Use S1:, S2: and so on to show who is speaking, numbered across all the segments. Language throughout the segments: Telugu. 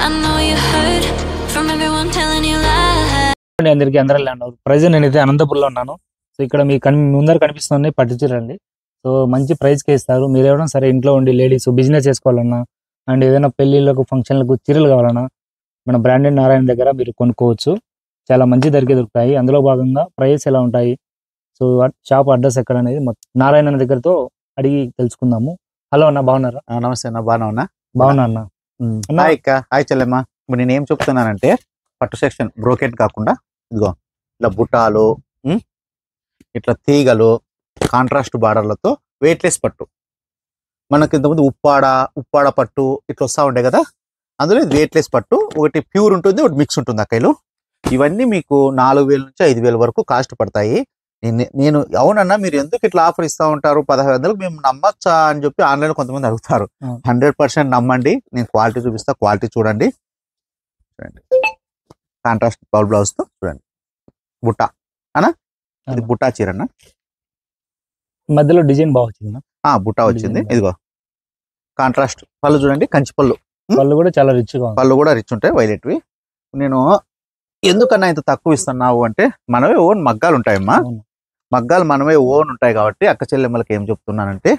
S1: I know you heard from everyone telling you lies.
S2: అందరికీ అందరూ అన్నారు. ప్రైజ్ నేనైతే అనంతపురంలో ఉన్నాను. సో ఇక్కడ మీ ముందర కనిపిస్తున్నాయి పట్టు చీరలండి. సో మంచి ప్రైస్కి ఇస్తారు. మీరు ఎవరైనా సరే ఇంట్లో ఉండి లేడీస్ బిజినెస్ చేసుకోవాలన్నా అండ్ ఏదైనా పెళ్ళిళ్ళకు ఫంక్షన్లకు చీరలు కావాలన్నా మన బ్రాండెడ్ నారాయణ దగ్గర మీరు కొనుక్కోవచ్చు. చాలా మంచి ధరకే దొరుకుతాయి. అందులో భాగంగా ప్రైస్ ఎలా ఉంటాయి, సో షాప్ అడ్రస్ ఎక్కడ అనేది నారాయణ దగ్గరతో అడిగి తెలుసుకుందాము. హలో అన్న, బాగున్నారా?
S3: నమస్తే అన్న, బాగున్నా
S2: బాగున్నా అన్న.
S3: హాయ్ చెల్లెమ్మ. ఇప్పుడు నేను ఏం చెప్తున్నానంటే పట్టు సెక్షన్ బ్రోకెట్ కాకుండా ఇదిగో ఇట్లా బుట్టాలు, ఇట్లా తీగలు, కాంట్రాస్ట్ బార్డర్లతో వెయిట్లెస్ పట్టు. మనకి ఇంతకుముందు ఉప్పాడ పట్టు ఇట్లా వస్తూ ఉండే కదా, అందులో ఇది వెయిట్లెస్ పట్టు. ఒకటి ప్యూర్ ఉంటుంది, ఒకటి మిక్స్ ఉంటుంది అక్కలు. ఇవన్నీ మీకు 4000 నుంచి 5000 వరకు కాస్ట్ పడతాయి. నేను అవునన్నా మీరు ఎందుకు ఇట్లా ఆఫర్ ఇస్తూ ఉంటారు 1500కి, మేము నమ్మచ్చా అని చెప్పి ఆన్లైన్ కొంతమంది అడుగుతారు. 100% నమ్మండి. నేను క్వాలిటీ చూపిస్తా, క్వాలిటీ చూడండి. కాంట్రాస్ట్ బౌల్ బ్లౌజ్ తో చూడండి. బుట్ట అనా, ఇది బుట్టా చీర అన్న.
S2: మధ్యలో డిజైన్ బాగా వచ్చింది.
S3: బుట్ట వచ్చింది. ఇదిగో కాంట్రాస్ట్ పళ్ళు చూడండి, కంచి పళ్ళు.
S2: పళ్ళు కూడా చాలా రిచ్ గా,
S3: పళ్ళు కూడా రిచ్ ఉంటాయి, వైలెట్వి. నేను ఎందుకన్నా ఇంత తక్కువ ఇస్తున్నావు అంటే మనమే ఓన్ మగ్గాలు ఉంటాయమ్మా. మగ్గాలు మనమే ఓన్ ఉంటాయి కాబట్టి అక్క చెల్లెమ్మలకి ఏం చెప్తున్నానంటే,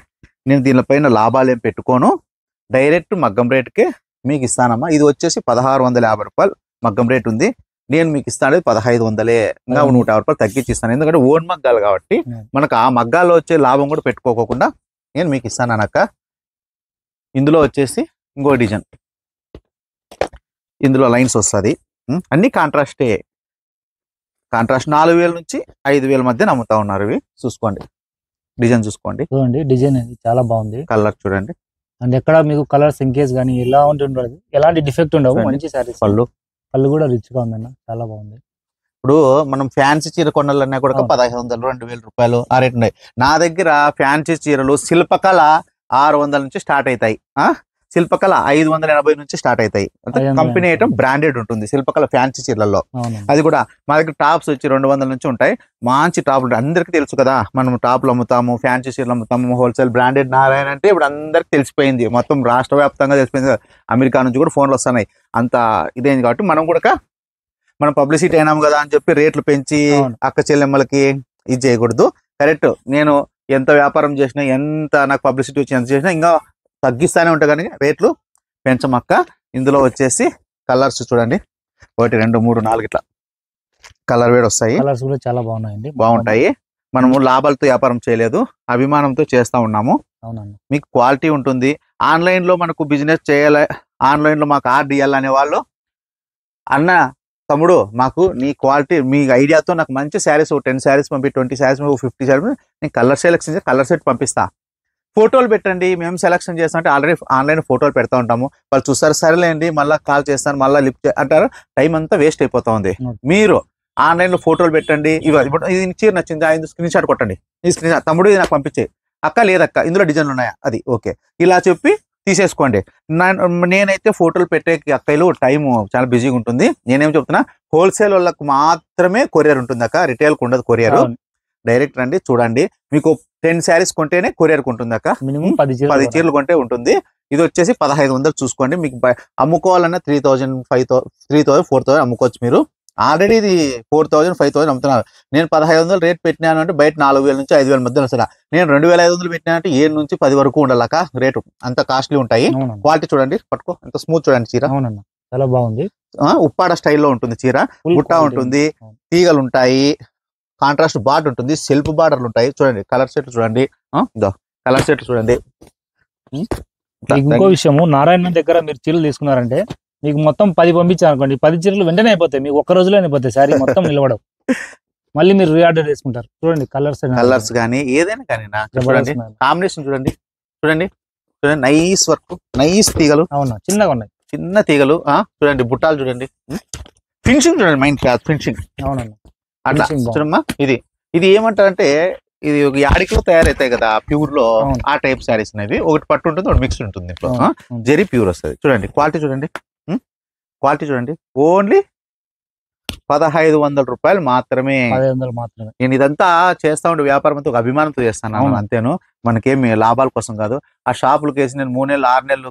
S3: నేను దీనిపైన లాభాలు ఏం పెట్టుకోను, డైరెక్ట్ మగ్గం రేటుకే మీకు ఇస్తానమ్మా. ఇది వచ్చేసి 1650 రూపాయలు మగ్గం రేట్ ఉంది. నేను మీకు ఇస్తాను 1500, ఇంకా 150 రూపాయలు తగ్గించి ఇస్తాను. ఎందుకంటే ఓన్ మగ్గాలు కాబట్టి మనకు ఆ మగ్గాల్లో వచ్చే లాభం కూడా పెట్టుకోకుండా నేను మీకు ఇస్తాను అక్క. ఇందులో వచ్చేసి ఇంకో డిజైన్, ఇందులో లైన్స్ వస్తుంది. అన్ని కాంట్రాస్టే. కాంట్రాస్ట్ 4000 నుంచి 5000 మధ్య అమ్ముతా ఉన్నారు. ఇవి చూసుకోండి, డిజైన్ చూసుకోండి.
S2: చూడండి డిజైన్ అది చాలా బాగుంది.
S3: కలర్ చూడండి.
S2: అండ్ ఎక్కడ మీకు కలర్స్ ఇంకేస్ కానీ ఎలా ఉంటుండదు, ఎలాంటి డిఫెక్ట్ ఉండవు. మంచి సారీస్. పళ్ళు కూడా రిచ్ గా ఉందన్న, చాలా బాగుంది.
S3: ఇప్పుడు మనం ఫ్యాన్సీ చీర కొనాలన్నా కూడా 1500, 2000 రూపాయలు ఆ రేట్ ఉన్నాయి. నా దగ్గర ఫ్యాన్సీ చీరలు శిల్పకళ 600 నుంచి స్టార్ట్ అవుతాయి. శిల్పకళ 580 నుంచి స్టార్ట్ అవుతాయి. కంపెనీ ఐటమ్ బ్రాండెడ్ ఉంటుంది శిల్పకళ ఫ్యాన్సీ చీరలలో. అది కూడా మా దగ్గర టాప్స్ వచ్చి 200 నుంచి ఉంటాయి. మంచి టాప్లు ఉంటాయి. అందరికీ తెలుసు కదా, మనం టాప్లు అమ్ముతాము, ఫ్యాన్సీ చీరలు అమ్ముతాము, హోల్సేల్ బ్రాండెడ్ నారాయణ అంటే ఇప్పుడు అందరికి తెలిసిపోయింది. మొత్తం రాష్ట్ర వ్యాప్తంగా తెలిసిపోయింది. అమెరికా నుంచి కూడా ఫోన్లు వస్తున్నాయి. అంత ఇదేంది కాబట్టి మనం పబ్లిసిటీ అయినాము కదా అని చెప్పి రేట్లు పెంచి అక్క చెల్లెమ్మలకి ఇది చేయకూడదు. కరెక్ట్, నేను ఎంత వ్యాపారం చేసినా, ఎంత నాకు పబ్లిసిటీ వచ్చి ఎంత చేసినా ఇంకా తగ్గిస్తానే ఉంటాయి కానీ రేట్లు పెంచమక్క. ఇందులో వచ్చేసి కలర్స్ చూడండి, 1 2 3 4 ఇట్లా కలర్ వేడి వస్తాయి.
S2: కలర్స్ కూడా చాలా బాగున్నాయండి,
S3: బాగుంటాయి. మనము లాభాలతో వ్యాపారం చేయలేదు, అభిమానంతో చేస్తా ఉన్నాము. మీకు క్వాలిటీ ఉంటుంది. ఆన్లైన్ లో మనకు బిజినెస్ చేయాలి, ఆన్లైన్ లో మాకు ఆర్డర్ ఇవ్వాలనే వాళ్ళు, అన్న తమ్ముడు మాకు నీ క్వాలిటీ మీ ఐడియాతో నాకు మంచి శారీస్ 10 శారీస్ పంపి, 20 శారీస్ 50 శారీస్ నేను కలర్ సెలెక్షన్ చేసి కలర్ సెట్ పంపిస్తా. ఫోటోలు పెట్టండి, మేము సెలెక్షన్ చేస్తామంటే ఆల్రెడీ ఆన్లైన్ ఫోటోలు పెడతా ఉంటాము. వాళ్ళు చూస్తారు, సరేలేండి మళ్ళీ కాల్ చేస్తాను, మళ్ళీ లిఫ్ట్ అంటారు. టైం అంతా వేస్ట్ అయిపోతా ఉంది. మీరు ఆన్లైన్ లో ఫోటోలు పెట్టండి. ఇది చీర నచ్చింది, ఆయన స్క్రీన్ షాట్ కొట్టండి, ఈ స్క్రీన్ షాట్ తమ్ముడు ఇది నాకు పంపించే అక్క, లేదక్క ఇందులో డిజైన్లు ఉన్నాయా, అది ఓకే, ఇలా చెప్పి తీసేసుకోండి. నేనైతే ఫోటోలు పెట్టే అక్కలు టైం చాలా బిజీగా ఉంటుంది. నేనేం చెప్తున్నా, హోల్సేల్ వాళ్ళకు మాత్రమే కొరియర్ ఉంటుంది అక్క, రిటైల్కి ఉండదు కొరియర్. డైరెక్ట్ రండి, చూడండి. మీకు 10 శారీస్ కొంటేనే కొరియర్ ఉంటుంది అక్క.
S2: మినిమం 10
S3: చీరలు కొంటే ఉంటుంది. ఇది వచ్చేసి 1500 చూసుకోండి. మీకు అమ్ముకోవాలన్నా 3000, 5000, 3000, 4000 అమ్ముకోవచ్చు. మీరు ఆల్రెడీ ఇది 4000, 5000 అమ్ముతున్నారు. నేను 1500 రేట్ పెట్టినాను అంటే బయట 4000 నుంచి 5000 మధ్య వస్తుందా. నేను 2500 పెట్టినానంటే 7 నుంచి 10 వరకు ఉండాలక రేటు. అంత కాస్ట్లీ ఉంటాయి. క్వాలిటీ చూడండి, పట్టుకో ఎంత స్మూత్ చూడండి చీర.
S2: చాలా బాగుంది.
S3: ఉప్పాడ స్టైల్లో ఉంటుంది చీర. బుట్ట ఉంటుంది, తీగలు ఉంటాయి, కాంట్రాస్ట్ బార్డర్ ఉంటుంది, సెల్ఫ్ బార్డర్లు ఉంటాయి. చూడండి కలర్ సెట్ చూడండి, కలర్ సెట్ చూడండి.
S2: ఇంకో విషయము, నారాయణ దగ్గర మీరు చీరలు తీసుకున్నారంటే మీకు మొత్తం 10 పంపించారు అనుకోండి, 10 చీరలు వెంటనే అయిపోతాయి. మీకు ఒక్క రోజులో అయిపోతాయి, శారీ మొత్తం నిలబడవు. మళ్ళీ మీరు రీఆర్డర్ చేసుకుంటారు. చూడండి కలర్స్ కానీ
S3: ఏదైనా కానీ చూడండి, కాంబినేషన్ చూడండి, చూడండి నైస్ వర్క్, నైస్ తీగలు.
S2: అవునా, చిన్నగా ఉన్నాయి,
S3: చిన్న తీగలు. చూడండి బుట్టాలు చూడండి, ఫినిషింగ్ చూడండి, మైండ్ క్లాస్ ఫినిషింగ్.
S2: అవునన్నా,
S3: అట్లా చూడమ్మా. ఇది ఏమంటారంటే ఇది ఒక యాడికిలో తయారైతాయి కదా ప్యూర్ లో, ఆ టైప్ శారీస్ అనేవి. ఒకటి పట్టు ఉంటుంది, ఒకటి మిక్స్డ్ ఉంటుంది. జెరీ ప్యూర్ వస్తుంది. చూడండి క్వాలిటీ చూడండి, క్వాలిటీ చూడండి. ఓన్లీ 1500 రూపాయలు మాత్రమే. నేను ఇదంతా చేస్తా ఉండే వ్యాపారం అంతా ఒక అభిమానంతో చేస్తాను అంతేను. మనకేమి లాభాల కోసం కాదు. ఆ షాపులకు వేసి నేను 3 నెలలు 6 నెలలు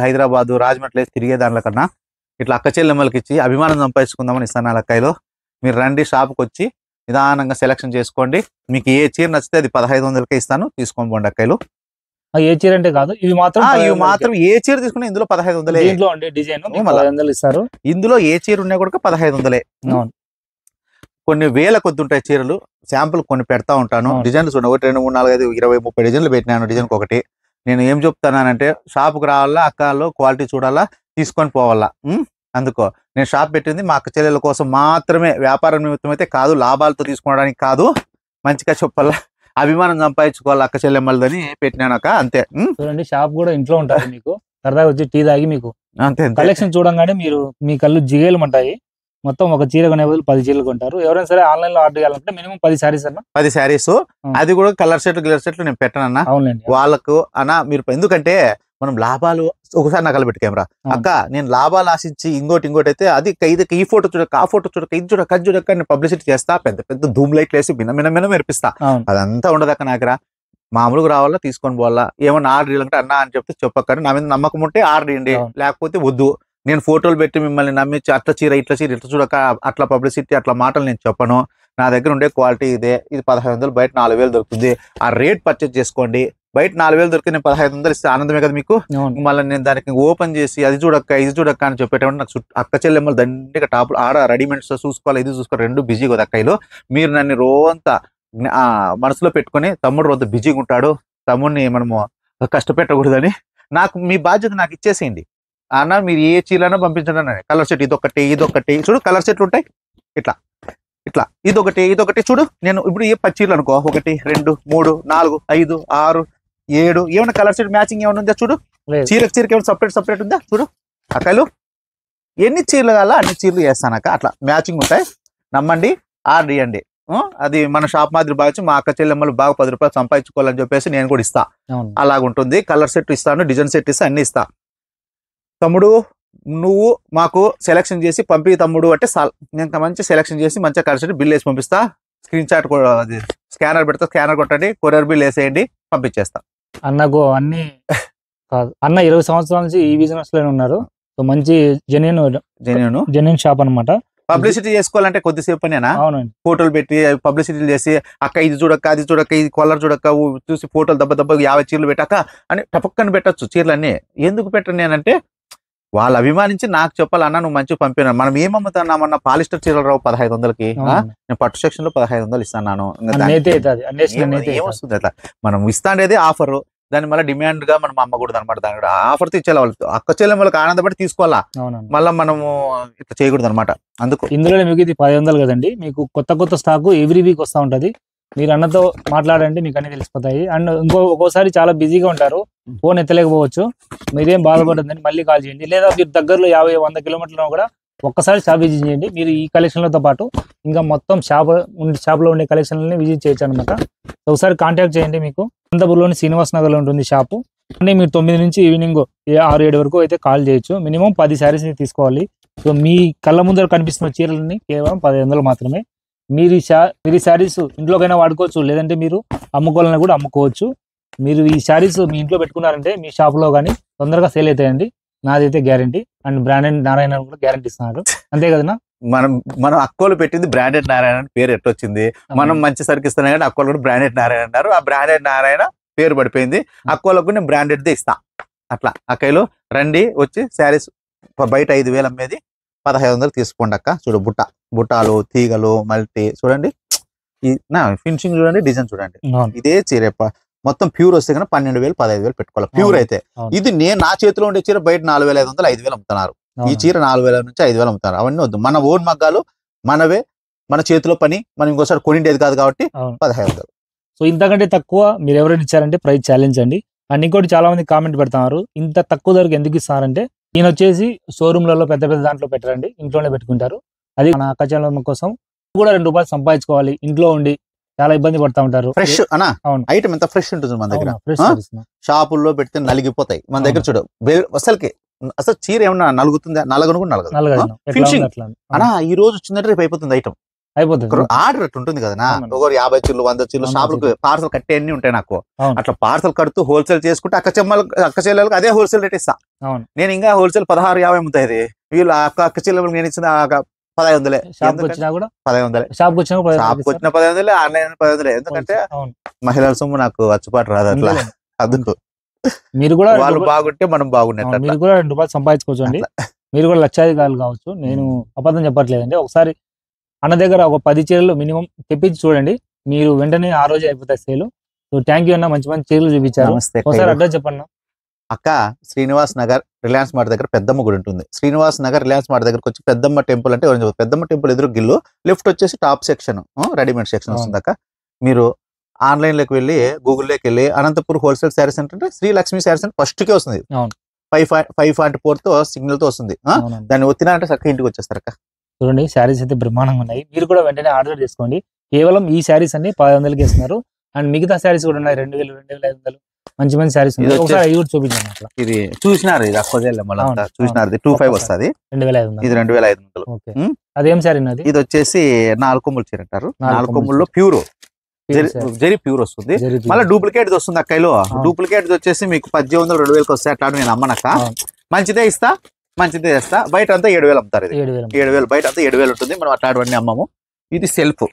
S3: హైదరాబాద్ రాజమండ్రి వేసి తిరిగే దానిలో కన్నా ఇట్లా అక్క చెల్లెమ్మలకి ఇచ్చి అభిమానం సంపాదించుకుందామని ఇస్తాను లక్కాయలో. మీరు రండి షాప్కి వచ్చి నిదానంగా సెలెక్షన్ చేసుకోండి. మీకు ఏ చీర నచ్చితే అది 1500కే ఇస్తాను, తీసుకొని పోండి అక్కాయలు.
S2: ఏ చీర అంటే కాదు, ఇవి
S3: మాత్రం ఏ చీర తీసుకున్నా ఇందులో 1500
S2: దీంట్లో డిజైన్ 1500 ఇస్తారు.
S3: ఇందులో ఏ చీర ఉన్నా కూడా 1500. కొన్ని వేల కొద్ది ఉంటాయి చీరలు, శాంపుల్ కొన్ని పెడతా ఉంటాను. డిజైన్లు చూడండి, 1 2 3 4 5 20 30 డిజైన్లు పెట్టినాను డిజైన్కి ఒకటి. నేను ఏం చెప్తానంటే షాప్కి రావాలా, అక్కలో క్వాలిటీ చూడాలా, తీసుకొని పోవాలా. అందుకో నేను షాప్ పెట్టింది మా అక్క చెల్లెల కోసం మాత్రమే, వ్యాపారం నిమిత్తం అయితే కాదు, లాభాలతో తీసుకోవడానికి కాదు. మంచిగా చెప్పాలా, అభిమానం సంపాదించుకోవాలి అక్క చెల్లెమ్మలదని పెట్టినానక, అంతే.
S2: చూడండి షాప్ కూడా ఇంట్లో ఉంటుంది, మీకు సరదాగా వచ్చి టీ తాగి మీకు
S3: అంతే
S2: కలెక్షన్ చూడంగానే మీరు మీ కళ్ళు జిగేలు ఉంటాయి. మొత్తం ఒక చీర కొనే బదులు 10 చీరలు కొంటారు. ఎవరైనా సరే ఆన్లైన్ లో ఆర్డర్ చేయాలంటే మినిమం 10 శారీస్ అన్న,
S3: 10 శారీస్. అది కూడా కలర్ సెట్లు నేను పెట్టనన్నా.
S2: అవునండి,
S3: వాళ్ళకు అన్న మీరు, ఎందుకంటే మనం లాభాలు ఒకసారి నగలు పెట్టి కెమెరా అక్క, నేను లాభాలు ఆశించి ఇంకోటి అయితే అది ఈ ఫోటో చూడక, ఆ ఫోటో చూడక, ఇది చూడక, అది చూడక నేను పబ్లిసిటీ చేస్తా, పెద్ద పెద్ద ధూమ్ లైట్లు వేసి మిన్న మెరిపిస్తా. అదంతా ఉండదక్క నాకరా. మామూలుగా రావాలా, తీసుకొని పోవాలా. ఏమన్నా ఆర్డర్ ఇవ్వాలంటే అన్న అని చెప్తే చెప్పక్కని, నా మీద నమ్మకం ఉంటే ఆర్డర్ ఇవ్వండి, లేకపోతే వద్దు. నేను ఫోటోలు పెట్టి మిమ్మల్ని నమ్మించి అట్లా చీర ఇట్లా చూడక, అట్లా పబ్లిసిటీ అట్లా మాటలు నేను చెప్పను. నా దగ్గర ఉండే క్వాలిటీ ఇదే. ఇది 1500, బయట 4000 దొరుకుతుంది. ఆ రేట్ పర్చేజ్ చేసుకోండి. బయట 4000 దొరికి నేను 1500 ఇస్తే ఆనందమే కదా మీకు. మళ్ళీ నేను దానికి ఓపెన్ చేసి అది చూడక్క, ఇది చూడక్క అని చెప్పేటప్పుడు నాకు అక్క చెల్లెమ్మలు దండిగా టాపులు ఆడ రెడీమేడ్స్ చూసుకోవాలి, ఇది చూసుకోవాలి, రెండు బిజీగా ఉంది అక్కయ్యలో. మీరు నన్ను రోజంతా మనసులో పెట్టుకుని, తమ్ముడు రోజు బిజీగా ఉంటాడు, తమ్ముడిని మనము కష్టపెట్టకూడదని నాకు మీ బాధ్యత నాకు ఇచ్చేసేయండి అన్న. మీరు ఏ చీరనా పంపించండి అన్న. కలర్ సెట్ ఇదొకటి చూడు, కలర్ సెట్లు ఉంటాయి ఇట్లా ఇదొకటి చూడు. నేను ఇప్పుడు ఏ 10 చీరలు అనుకో, 1 2 3 4 5 6 7 ఏమైనా కలర్ సెట్ మ్యాచింగ్ ఏమైనా ఉందా చూడు. చీరకి ఏమైనా సపరేట్ ఉందా చూడు. అక్కలు ఎన్ని చీరలు కావాలా అన్ని చీరలు చేస్తానక్క, అట్లా మ్యాచింగ్ ఉంటాయి. నమ్మండి, ఆర్డర్ ఇవ్వండి. అది మన షాప్ మాదిరి భావించి మా అక్క చెల్లెమ్మలు బాగా 10 రూపాయలు సంపాదించుకోవాలని చెప్పేసి నేను కూడా ఇస్తా. అలాగుంటుంది. కలర్ సెట్ ఇస్తాను, డిజైన్ సెట్ ఇస్తా, అన్ని ఇస్తా. తమ్ముడు నువ్వు మాకు సెలెక్షన్ చేసి పంపి తమ్ముడు అంటే నేను మంచి సెలెక్షన్ చేసి మంచిగా కలర్ సెట్ బిల్ వేసి పంపిస్తా. స్క్రీన్ షాట్ స్కానర్ పెడతా, స్కానర్ కొట్టండి, కొరియర్ బిల్ వేసేయండి, పంపించేస్తా.
S2: అన్నకు అన్ని కాదు, అన్న 20 సంవత్సరాల నుంచి ఈ బిజినెస్ లోనే ఉన్నారు. సో మంచి జెన్యూన్ షాప్ అన్నమాట.
S3: పబ్లిసిటీ చేసుకోవాలంటే కొద్దిసేపు పనేనా?
S2: అవునండి.
S3: ఫోటోలు పెట్టి పబ్లిసిటీ చేసి, అక్క ఇది చూడక్క, అది చూడక్క, ఇది కలర్ చూడక్క, చూసి ఫోటోలు దెబ్బ 50 చీరలు పెట్టాక అని టపక్కని పెట్టచ్చు చీరలన్నీ. ఎందుకు పెట్టను నేనంటే, వాళ్ళు అభిమానించి నాకు చెప్పాలన్నా నువ్వు మంచిగా పంపినా. మనం ఏమమ్ముతున్నామన్నా పాలిస్టర్ చీరలు రావు 1500కి. నేను పట్టు సెక్షన్ లో 1500 ఇస్తాను. ఏమొస్తుంది అట్లా? మనం ఇస్తాండేది ఆఫర్, దాన్ని మళ్ళీ డిమాండ్ గా మనం అమ్మకూడదు అనమాట. దాని కూడా ఆఫర్ ఇచ్చేలా వాళ్ళు అక్క చెల్లెమ్మలకు ఆనందపడి తీసుకోవాలా, మళ్ళీ మనము ఇట్లా చేయకూడదు అనమాట. అందుకు
S2: ఇందులో మీకు ఇది 500 కదండి. మీకు కొత్త స్టాక్ ఎవ్రీ వీక్ వస్తూ ఉంటది. మీరు అన్నతో మాట్లాడండి, మీకు అన్ని తెలిసిపోతాయి. అండ్ ఒక్కోసారి చాలా బిజీగా ఉంటారు, ఫోన్ ఎత్తలేకపోవచ్చు. మీరేం బాధపడద్దండి, మళ్ళీ కాల్ చేయండి. లేదా మీరు దగ్గరలో 50-100 కిలోమీటర్లు కూడా ఒక్కసారి షాప్ విజిట్ చేయండి. మీరు ఈ కలెక్షన్లతో పాటు ఇంకా మొత్తం షాప్లో ఉండే కలెక్షన్లని విజిట్ చేయొచ్చు అనమాట. ఒకసారి కాంటాక్ట్ చేయండి. మీకు అనంతపురంలోని శ్రీనివాస్ నగర్లో ఉంటుంది షాపు. అంటే మీరు 9 నుంచి ఈవినింగ్ 6-7 వరకు అయితే కాల్ చేయొచ్చు. మినిమం 10 శారీస్ తీసుకోవాలి. సో మీ కళ్ళ ముందర కనిపిస్తున్న చీరలని కేవలం 1500 మాత్రమే. మీరు ఈ శారీస్ ఇంట్లోకైనా వాడుకోవచ్చు, లేదంటే మీరు అమ్ముకోవాలని కూడా అమ్ముకోవచ్చు. మీరు ఈ శారీస్ మీ ఇంట్లో పెట్టుకున్నారంటే మీ షాప్లో కానీ తొందరగా సేల్ అవుతాయండి, నాదైతే గ్యారంటీ. అండ్ బ్రాండెడ్ నారాయణ కూడా గ్యారంటీ ఇస్తున్నారు, అంతే కదనా?
S3: మనం అక్కోలు పెట్టింది బ్రాండెడ్ నారాయణ అని పేరు ఎట్టొచ్చింది. మనం మంచి సరికి ఇస్తున్నాం కానీ అక్కోలు కూడా బ్రాండెడ్ నారాయణ అన్నారు. ఆ బ్రాండెడ్ నారాయణ పేరు పడిపోయింది. అక్కోలకు నేను బ్రాండెడ్దే ఇస్తా. అట్లా అక్కలు రండి, వచ్చి శారీస్ బయట 5000 అమ్మేది 1500 తీసుకోండి అక్క. చూడు బుట్టాలు, తీగలు, మల్టీ చూడండి, ఫినిషింగ్ చూడండి, డిజైన్ చూడండి. ఇదే చీర మొత్తం ప్యూర్ వస్తే కన్నా 12,000 15,000 పెట్టుకోవాలి ప్యూర్ అయితే. ఇది నేను నా చేతిలో ఉండే చీర బయట 4,500 5,000 అమ్ముతున్నారు. ఈ చీర 4,000 నుంచి 5,000 అమ్ముతున్నారు. అవన్నీ వద్దు, మన ఓన్ మగ్గాలు మనవే, మన చేతిలో పని, మనం ఇంకోసారి కొనిండేది కాదు కాబట్టి 1500.
S2: సో ఇంతకంటే తక్కువ మీరు ఎవరైనా ఇచ్చారంటే ప్రైస్ ఛాలెంజ్ అండి. అండ్ ఇంకోటి చాలా మంది కామెంట్ పెడతారు, ఇంత తక్కువ ధరకు ఎందుకు ఇస్తారంటే, నేను వచ్చేసి షోరూమ్లలో పెద్ద దాంట్లో పెట్టరండి, ఇంట్లోనే పెట్టుకుంటారు. అది మన అక్క చెల్లెమ్మ కోసం కూడా 2 రూపాయలు సంపాదించుకోవాలి, ఇంట్లో ఉండి చాలా ఇబ్బంది పడతా ఉంటారు.
S3: ఫ్రెష్ అనా ఐటమ్ ఎంత ఫ్రెష్ ఉంటుంది మన దగ్గర. షాపుల్లో పెడితే నలిగిపోతాయి, మన దగ్గర చూడు అసలు చీర ఏమన్నా నలుగుతుందా? నలగను కూడా నలగదు. ఫినిషింగ్ అనా ఈ రోజు వచ్చిందంటే రేపు అయిపోతుంది ఐటమ్. ఆర్డర్ అట్లా ఉంటుంది కదా, ఒకరు 50 చీరలు 100 చీరలు షాపులకు పార్సల్ కట్టే అన్ని ఉంటాయి నాకు. అట్లా పార్సల్ కడుతూ హోల్సేల్ చేసుకుంటే అక్క చెల్లెలకు అదే హోల్సేల్ రేట్ ఇస్తా. నేను ఇంకా హోల్సేల్ 16-50 అమ్ముతాయి. వీళ్ళు అక్క చెల్లెలు నేను ఇచ్చిన 1500
S2: షాప్ వచ్చినా కూడా
S3: 1500
S2: షాప్ వచ్చినా కూడా
S3: షాప్కి వచ్చిన 1500 ఆన్లైన్ 1500 ఎందుకంటే
S2: అవును.
S3: మహిళల సొమ్ము నాకు వచ్చుపాటు రాదు అట్లా
S2: అంతేలే.
S3: అందుకు
S2: మీరు కూడా
S3: వాళ్ళు బాగుంటే మనం బాగున్నట్టు
S2: అవును, మీరు కూడా 2 రూపాయలు సంపాదించుకోవచ్చు అండి. మీరు కూడా లక్షాధికారులు కావచ్చు. నేను అబద్ధం చెప్పట్లేదండి. ఒకసారి అన్న దగ్గర ఒక 10 చీరలు మినిమం తెప్పించి చూడండి, మీరు వెంటనే ఆ రోజు అయిపోతాయి సేల్. సో థ్యాంక్ యూ అన్న, మంచి మంచి చీరలు చూపించారు.
S3: నమస్తే
S2: ఒకసారి అడ్రస్ చెప్పండి.
S3: అక్క, శ్రీనివాస్ నగర్ రిలయన్స్ మార్ట్ దగ్గర పెద్దమ్మ గుడి ఉంటుంది. శ్రీనివాస్ నగర్ రిలయన్స్ మార్ట్ దగ్గరకు వచ్చి పెద్దమ్మ టెంపుల్ అంటే పెద్దమ్మ టెంపుల్ ఎదురు గిల్లు లెఫ్ట్ వచ్చేసి టాప్ సెక్షన్ రెడీమేడ్ సెక్షన్ వస్తుంది అక్క. మీరు ఆన్లైన్ లోకి వెళ్ళి గూగుల్లోకి వెళ్ళి అనంతపూర్ హోల్సేల్ శారీ సెంటర్ అంటే శ్రీ లక్ష్మీ శారీ సెంటర్ ఫస్ట్ కే వస్తుంది. 544 తో సిగ్నల్ తో వస్తుంది. దాన్ని ఒత్తినారంటే చక్కగా ఇంటికి వచ్చేస్తారు అక్క.
S2: చూడండి, శారీస్ అయితే బ్రహ్మాండంగా ఉన్నాయి. మీరు కూడా వెంటనే ఆర్డర్ చేసుకోండి. కేవలం ఈ శారీస్ అన్ని 1500కి ఇస్తున్నారు. అండ్ మిగతా శారీస్ కూడా ఉన్నాయి 2000, 2500 మంచి మంచి శారీస్ ఉన్నాయి. ఒకసారి అవి కూడా చూపించాను అట్లా.
S3: ఇది చూసినారు, ఇది చూసినారు, 25 వస్తుంది.
S2: 2500.
S3: ఇది 2500.
S2: అదేం శారీ అది?
S3: ఇది వచ్చేసి 4 కొమ్ములు చీర అంటారు. 4 కొమ్ముల్లో ప్యూర్ జరీ ప్యూర్ వస్తుంది. మళ్ళీ డూప్లికేట్ వస్తుంది అక్కలో. డూప్లికేట్ వచ్చేసి మీకు 1800, 2000 వస్తాయి. అట్లా నేను అమ్మనక్క, మంచిదే ఇస్తా, మంచిదే చేస్తా. బయట అంతా 7000 అమ్ముతారు. ఇది 7000 బయట అంతా 7000 ఉంటుంది. మనం అట్లాంటివన్నీ అమ్మము. ఇది సెల్ఫ్,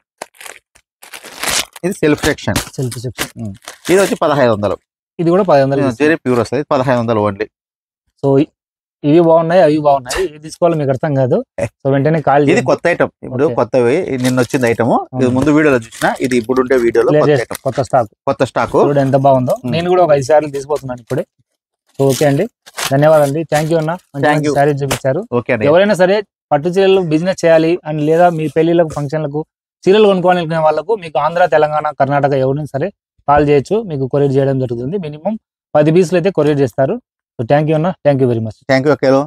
S3: ఇది సెల్ఫ్ సెక్షన్. ఇది వచ్చి 1500.
S2: ఇది కూడా 1500
S3: జరీ ప్యూర్ వస్తుంది. 1500 ఓన్లీ.
S2: సో ఇవి బాగున్నాయి, అవి బాగున్నాయి, ఇది తీసుకోవాలి మీకు అర్థం కాదు. సో వెంటనే కాల్.
S3: ఇది కొత్త ఐటమ్, ఇప్పుడు కొత్తవి నిన్న వచ్చింది ఐటమ్. ఇది ముందు వీడియోలో చూసిన, ఇది ఇప్పుడు ఉండే వీడియోలో కొత్త స్టాక్
S2: ఎంత బాగుందో. నేను కూడా ఒక 5 సార్లు తీసిపోతున్నాను ఇప్పుడే. ఓకే అండి, ధన్యవాదాలు అండి. థ్యాంక్ యూ అన్న, శారీ చూపించారు. ఎవరైనా సరే పట్టు చీరలు బిజినెస్ చేయాలి అండ్ లేదా మీ పెళ్లిళ్ళకు ఫంక్షన్లకు చీరలు కొనుక్కోవాలనుకునే వాళ్ళకు మీకు ఆంధ్ర, తెలంగాణ, కర్ణాటక ఎవరైనా సరే కాల్ చేయొచ్చు. మీకు కొరియర్ చేయడం జరుగుతుంది. మినిమం 10 పీసులు అయితే కొరియర్ చేస్తారు. సో థ్యాంక్ యూ అన్న, thank you very much.
S3: Thank you అక్కలు.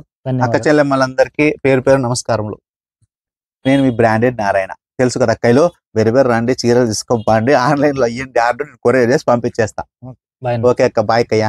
S3: అక్క చెల్లెమ్మలందరికీ పేరు పేరు నమస్కారములు. నేను మీ బ్రాండెడ్ నారాయణ, తెలుసు కదా అక్కలు. వేరే రండి, చీరలు తీసుకోండి, ఆన్లైన్ లో అయ్యండి ఆర్డర్, కొరియర్ చేసి పంపించేస్తా. ఓకే అక్క, బాయ్ అక్కయ్య.